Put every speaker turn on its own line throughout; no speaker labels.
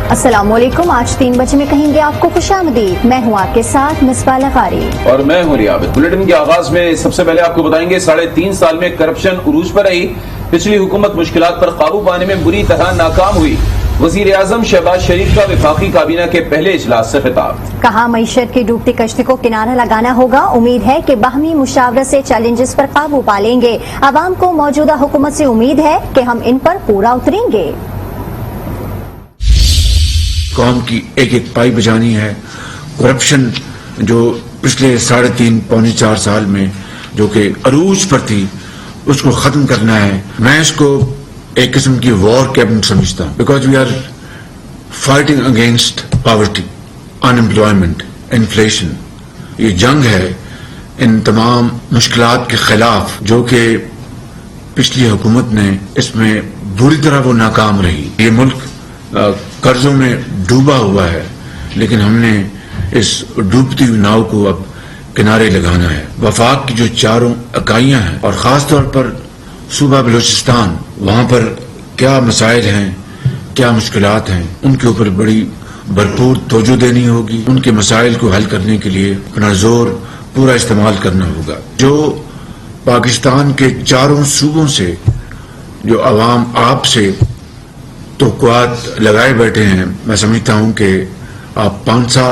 السلام علیکم، آج 3 بجے میں کہیں گے آپ کو خوش آمدید۔ میں ہوں آپ کے ساتھ مصباح لغاری
اور میں ہوں ریاض۔ بلیٹن کے آغاز میں سب سے پہلے آپ کو بتائیں گے 3.5 سال میں کرپشن عروج پر رہی، پچھلی حکومت مشکلات پر قابو پانے میں بری طرح ناکام ہوئی۔ وزیر اعظم شہباز شریف کا وفاقی کابینہ کے پہلے اجلاس سے خطاب۔
کہا معیشت کی ڈوبتی کشتی کو کنارہ لگانا ہوگا، امید ہے کہ باہمی مشاورت سے چیلنجز پر قابو پا لیں گے۔ عوام کو موجودہ حکومت سے امید ہے کہ ہم ان پر پورا اتریں گے۔
قوم کی ایک ایک پائی بجانی ہے۔ کرپشن جو پچھلے 3.5 پونے 4 سال میں جو کہ عروج پر تھی، اس کو ختم کرنا ہے۔ میں اس کو ایک قسم کی وار کیبن سمجھتا ہوں، because we are fighting against poverty, unemployment, inflation. یہ جنگ ہے ان تمام مشکلات کے خلاف جو کہ پچھلی حکومت نے اس میں بری طرح وہ ناکام رہی۔ یہ ملک قرضوں میں ڈوبا ہوا ہے، لیکن ہم نے اس ڈوبتی ہوئی ناؤ کو اب کنارے لگانا ہے۔ وفاق کی جو 4 اکائیاں ہیں اور خاص طور پر صوبہ بلوچستان، وہاں پر کیا مسائل ہیں، کیا مشکلات ہیں، ان کے اوپر بڑی بھرپور توجہ دینی ہوگی۔ ان کے مسائل کو حل کرنے کے لیے اپنا زور پورا استعمال کرنا ہوگا۔ جو پاکستان کے 4 صوبوں سے جو عوام آپ سے توقعات لگائے بیٹھے ہیں، میں سمجھتا ہوں کہ آپ پانسا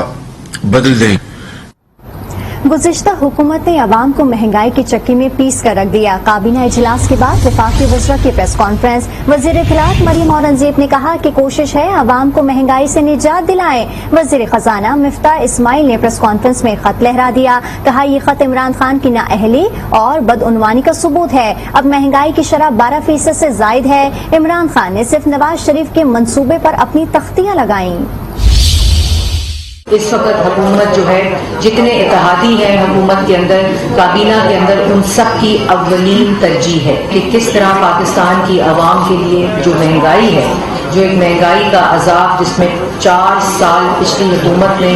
بدل دیں۔
گزشتہ حکومت نے عوام کو مہنگائی کی چکی میں پیس کر رکھ دیا۔ کابینہ اجلاس کے بعد وفاقی وزراء کی پریس کانفرنس، وزیر اطلاعات مریم اورنگزیب نے کہا کہ کوشش ہے عوام کو مہنگائی سے نجات دلائیں۔ وزیر خزانہ مفتاح اسماعیل نے پریس کانفرنس میں خط لہرا دیا، کہا یہ خط عمران خان کی نااہلی اور بدعنوانی کا ثبوت ہے۔ اب مہنگائی کی شرح 12% سے زائد ہے۔ عمران خان نے صرف نواز شریف کے منصوبے پر اپنی تختیاں لگائیں۔
اس وقت حکومت جو ہے، جتنے اتحادی ہیں حکومت کے اندر، کابینہ کے اندر، ان سب کی اولین ترجیح ہے کہ کس طرح پاکستان کی عوام کے لیے جو مہنگائی ہے، جو ایک مہنگائی کا عذاب جس میں 4 سال پچھلی حکومت نے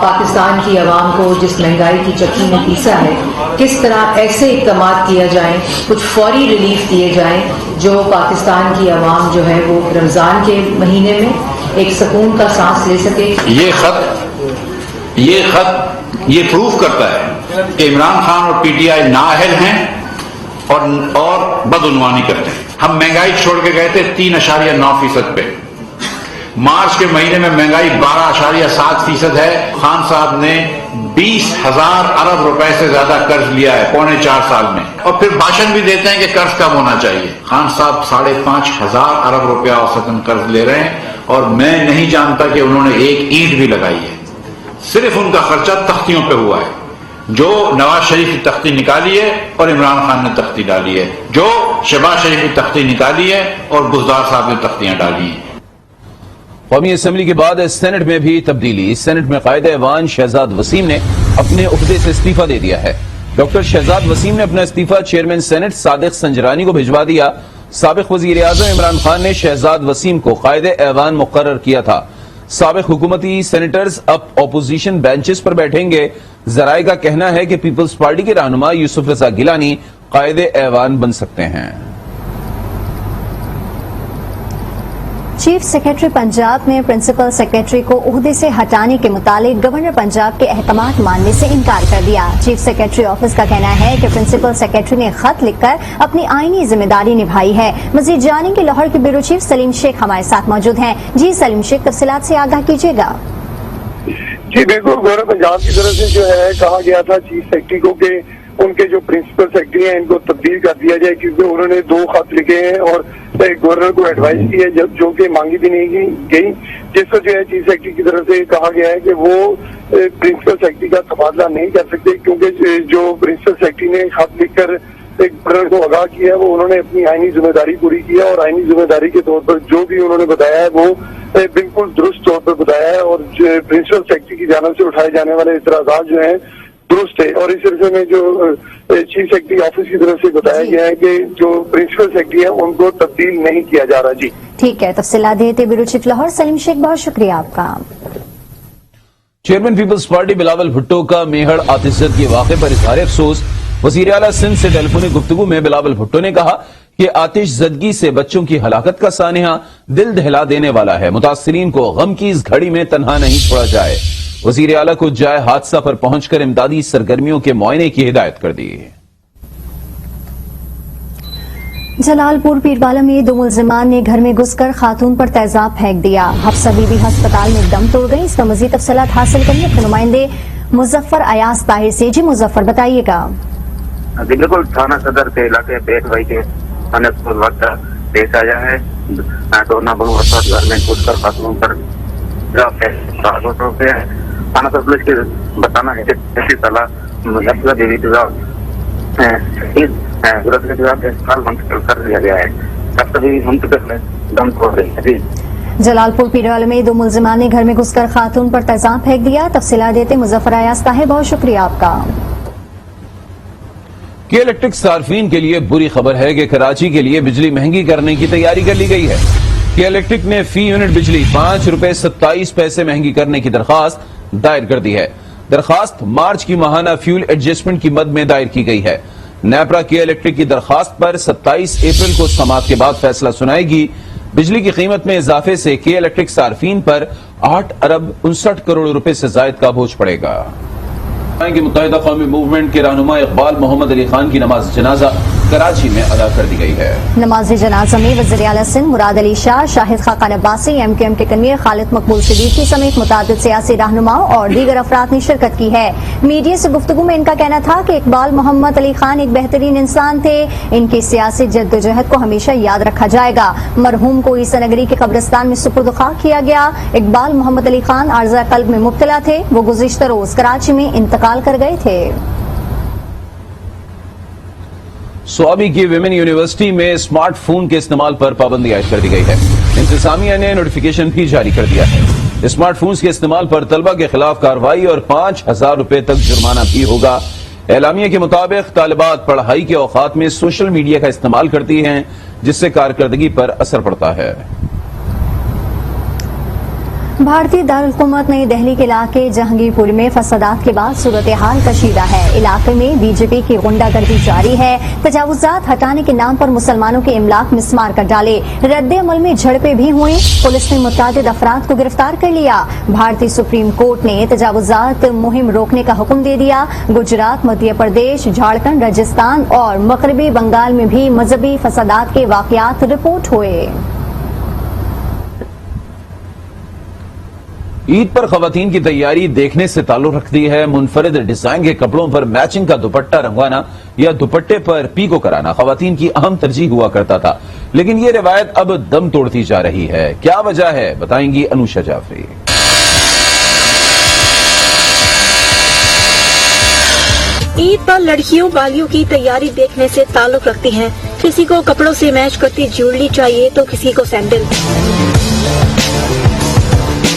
پاکستان کی عوام کو جس مہنگائی کی چکی میں پیسا ہے، کس طرح ایسے اقدامات کیا جائیں، کچھ فوری ریلیف دیے جائیں جو پاکستان کی عوام جو ہے وہ رمضان کے مہینے میں ایک سکون کا سانس لے سکے۔
یہ خط یہ پروف کرتا ہے کہ عمران خان اور پی ٹی آئی نااہل ہیں اور بدعنوانی کرتے ہیں۔ ہم مہنگائی چھوڑ کے گئے تھے 3.9% پہ، مارچ کے مہینے میں مہنگائی 12.7% ہے۔ خان صاحب نے 20,000 ارب روپے سے زیادہ قرض لیا ہے پونے 4 سال میں، اور پھر بھاشن بھی دیتے ہیں کہ قرض کم ہونا چاہیے۔ خان صاحب 5,500 ارب روپیہ اوسطاً قرض لے رہے ہیں، اور میں نہیں جانتا کہ انہوں نے ایک اینٹ بھی لگائی ہے۔ صرف ان کا خرچہ تختیوں پہ ہوا ہے، جو نواز شریف کی تختی نکالی ہے اور عمران خان نے تختی ڈالی ہے، جو شہباز شریف کی تختی نکالی ہے اور بزدار صاحب نے تختیاں ڈالی ہیں۔
قومی اسمبلی کے بعد سینٹ میں بھی تبدیلی۔ سینٹ میں قائد ایوان شہزاد وسیم نے اپنے عہدے سے استعفیٰ دے دیا ہے۔ ڈاکٹر شہزاد وسیم نے اپنا استعفیٰ چیئرمین سینٹ صادق سنجرانی کو بھجوا دیا۔ سابق وزیر اعظم عمران خان نے شہزاد وسیم کو قائد ایوان مقرر کیا تھا۔ سابق حکومتی سینیٹرز اب اپوزیشن بینچز پر بیٹھیں گے۔ ذرائع کا کہنا ہے کہ پیپلز پارٹی کے رہنما یوسف رضا گیلانی قائد ایوان بن سکتے ہیں۔
چیف سیکرٹری پنجاب نے پرنسپل سیکرٹری کو عہدے سے ہٹانے کے متعلق گورنر پنجاب کے احکامات ماننے سے انکار کر دیا۔ چیف سیکرٹری آفس کا کہنا ہے کہ پرنسپل سیکرٹری نے خط لکھ کر اپنی آئینی ذمہ داری نبھائی ہے۔ مزید جانیں کہ لاہور کے بیورو چیف سلیم شیخ ہمارے ساتھ موجود ہیں۔ جی سلیم شیخ، تفصیلات سے آگاہ کیجیے گا۔
جی بالکل، گورنر پنجاب کی طرف سے جو ہے کہا گیا تھا چیف سیکرٹری کو کہ ان کے جو پرنسپل سیکرٹری ہیں ان کو تبدیل کر دیا جائے، کیونکہ انہوں نے 2 خط لکھے ہیں اور گورنر کو ایڈوائز کی ہے جو کہ مانگی بھی نہیں گئی، جس کو جو ہے چیف سیکرٹری کی طرف سے کہا گیا ہے کہ وہ پرنسپل سیکرٹری کا تبادلہ نہیں کر سکتے، کیونکہ جو پرنسپل سیکرٹری نے خط لکھ کر گورنر کو آگاہ کیا ہے وہ انہوں نے اپنی آئینی ذمہ داری پوری کی ہے، اور آئینی ذمہ داری کے طور پر جو بھی انہوں نے بتایا ہے وہ بالکل درست طور پر بتایا ہے، اور پرنسپل سیکرٹری کی جانب سے اٹھائے جانے والے اعتراضات جو ہیں درست ہے۔ اور اس سلسلے میں جو چیف سیکرٹری آفس کی طرف سے بتایا گیا ہے کہ جو پرنسپل سیکرٹری ہیں ان کو تبدیل نہیں کیا جا رہا۔ جی
ٹھیک ہے، تفصیلات دیتے بیورو چیف لاہور سلیم شیخ، بہت شکریہ آپ کا۔
چیئرمین پیپلز پارٹی بلاول بھٹو کا میہر آتشزد کے واقعے پر اظہار افسوس۔ وزیر اعلیٰ سندھ سے ٹیلی فونک گفتگو میں بلاول بھٹو نے کہا کہ آتش زدگی سے بچوں کی ہلاکت کا سانحہ دل دہلا دینے والا ہے. متاثرین کو غم کی اس گھڑی میں تنہا نہیں چھوڑا جائے. وزیر اعلیٰ کو جائے حادثہ پر پہنچ کر امدادی سرگرمیوں کے معائنے کی ہدایت کر دی.
جلال پور پیروالا میں 2 ملزمان نے گھر میں گھس کر خاتون پر تیزاب پھینک دیا. حفصہ بی بی ہسپتال میں دم توڑ گئی. اس کا مزید تفصیلات حاصل کریں اپنے نمائندے مظفر ایاز طاہر سے. جی مظفر بتائیے گا.
بالکل تھانہ صدر کے علاقے پیٹ بھائی کے وقت پیش آیا ہے. ڈورنا بنو افراد گھر میں گھس کر خاتون پر تھانہ صدر پولیس کے بتانا ہے کہ صلاح دیوی منتقل کر دیا گیا ہے. منتقل دم توڑ رہی ہے.
جلال پور پیروالا میں 2 ملزمان نے گھر میں گھس کر خاتون پر تیزاب پھینک دیا. تفصیلات دیتے مظفر ایاز طاہر. بہت شکریہ آپ کا.
کے الیکٹرک صارفین کے لیے بری خبر ہے کہ کراچی کے لیے بجلی مہنگی کرنے کی تیاری کر لی گئی ہے. کے الیکٹرک نے فی یونٹ بجلی 5 روپے 27 پیسے مہنگی کرنے کی درخواست دائر کر دی ہے. درخواست مارچ کی ماہانہ فیول ایڈجسٹمنٹ کی مد میں دائر کی گئی ہے. نیپرا کے الیکٹرک کی درخواست پر 27 اپریل کو سماعت کے بعد فیصلہ سنائے گی. بجلی کی قیمت میں اضافے سے کے الیکٹرک صارفین پر 8 ارب 59 کروڑ روپے سے زائد کا بوجھ پڑے گا. کہ متحدہ قومی موومنٹ کے رہنما اقبال محمد علی خان کی نماز جنازہ کراچی میں ادا کر دی گئی ہے.
نماز جنازہ میں وزیر اعلیٰ Sindh Murad Ali Shah, Shahid Khaqan Abbasi, M Q M کے کنوینر خالد مقبول صدیقی سمیت متعدد سیاسی رہنماؤں اور دیگر افراد نے شرکت کی ہے. میڈیا سے گفتگو میں ان کا کہنا تھا کہ اقبال محمد علی خان ایک بہترین انسان تھے. ان کی سیاسی جدوجہد کو ہمیشہ یاد رکھا جائے گا. مرحوم کو عیسی نگری کے قبرستان میں سپرد خاک کیا گیا. اقبال محمد علی خان عارضہ قلب میں مبتلا تھے. وہ گزشتہ روز کراچی میں انتقال کر گئے تھے.
سوابی کی ویمن یونیورسٹی میں اسمارٹ فون کے استعمال پر پابندی عائد کر دی گئی ہے. انتظامیہ نے نوٹیفیکیشن بھی جاری کر دیا ہے. اسمارٹ فونز کے استعمال پر طلبہ کے خلاف کارروائی اور 5,000 روپے تک جرمانہ بھی ہوگا. اعلامیہ کے مطابق طالبات پڑھائی کے اوقات میں سوشل میڈیا کا استعمال کرتی ہیں جس سے کارکردگی پر اثر پڑتا ہے.
بھارتی دارالحکومت نئی دہلی کے علاقے جہانگیر پور میں فسادات کے بعد صورتحال کشیدہ ہے. علاقے میں بی جے پی کی غنڈہ گردی جاری ہے. تجاوزات ہٹانے کے نام پر مسلمانوں کے املاک مسمار کر ڈالے. رد عمل میں جھڑپیں بھی ہوئیں. پولیس نے متعدد افراد کو گرفتار کر لیا. بھارتی سپریم کورٹ نے تجاوزات مہم روکنے کا حکم دے دیا. گجرات، مدھیہ پردیش، جھارکھنڈ، راجستھان اور مغربی بنگال میں بھی مذہبی فسادات کے واقعات رپورٹ ہوئے.
عید پر خواتین کی تیاری دیکھنے سے تعلق رکھتی ہے. منفرد ڈیزائن کے کپڑوں پر میچنگ کا دوپٹہ رنگوانا یا دوپٹے پر پیکو کرانا خواتین کی اہم ترجیح ہوا کرتا تھا، لیکن یہ روایت اب دم توڑتی جا رہی ہے. کیا وجہ ہے بتائیں گی انوشا جعفری.
عید پر لڑکیوں بالیوں کی تیاری دیکھنے سے تعلق رکھتی ہیں. کسی کو کپڑوں سے میچ کرتی جیولری چاہیے تو کسی کو سینڈل.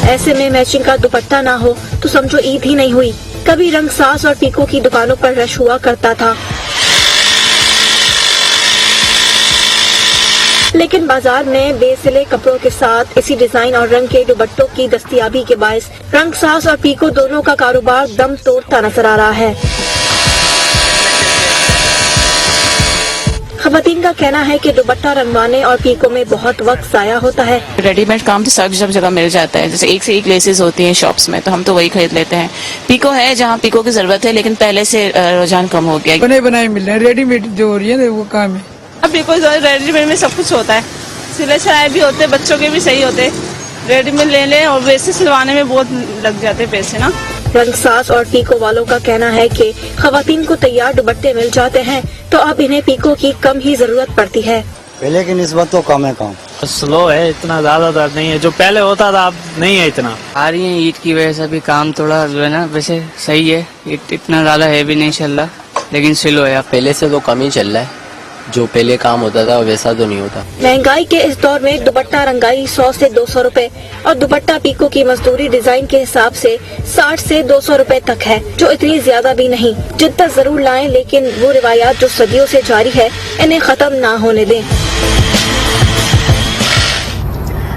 ایسے میں میچنگ کا دوپٹہ نہ ہو تو سمجھو عید ہی نہیں ہوئی. کبھی رنگ ساز اور پیکو کی دکانوں پر رش ہوا کرتا تھا، لیکن بازار میں بے سلے کپڑوں کے ساتھ اسی ڈیزائن اور رنگ کے دوپٹوں کی دستیابی کے باعث رنگ ساز اور پیکو دونوں کا کاروبار دم توڑتا نظر آ رہا ہے. خواتین کا کہنا ہے کہ دوپٹہ رنگوانے اور پیکو میں بہت وقت ضائع ہوتا ہے.
ریڈی میڈ کام تو سب جگہ مل جاتا ہے. جیسے ایک سے ایک لیسز ہوتی ہیں شاپس میں تو ہم تو وہی خرید لیتے ہیں. پیکو ہے جہاں پیکو کی ضرورت ہے، لیکن پہلے سے رجحان کم ہو گیا.
بنے بنائے مل رہے ہیں، ریڈی میڈ جو ہو رہی ہے وہ کام ہے.
اب پیکو ریڈی میڈ میں سب کچھ ہوتا ہے. سلے سلائے بھی ہوتے، بچوں کے بھی صحیح ہوتے. ریڈی میڈ لے لیں اور ویسے سلوانے میں بہت لگ جاتے پیسے نا.
رنگ ساز اور پیکو والوں کا کہنا ہے کہ خواتین کو تیار دوپٹے مل جاتے ہیں تو اب انہیں پیکو کی کم ہی ضرورت پڑتی ہے.
پہلے کی نسبت تو کم ہے کام.
سلو ہے، اتنا زیادہ تر نہیں ہے. جو پہلے ہوتا تھا اب نہیں ہے اتنا.
آ رہی ہیں عید کی وجہ سے بھی کام تھوڑا جو ہے نا ویسے صحیح ہے. اتنا زیادہ ہے بھی نہیں انشاءاللہ، لیکن سلو ہے.
پہلے سے تو کم ہی چل رہا ہے. جو پہلے کام ہوتا تھا ویسا تو نہیں ہوتا.
مہنگائی کے اس دور میں دوپٹہ رنگائی 100 سے 200 روپے اور دوپٹہ پیکو کی مزدوری ڈیزائن کے حساب سے 60 سے 200 روپے تک ہے، جو اتنی زیادہ بھی نہیں. جدت ضرور لائیں، لیکن وہ روایات جو صدیوں سے جاری ہے انہیں ختم نہ ہونے دیں.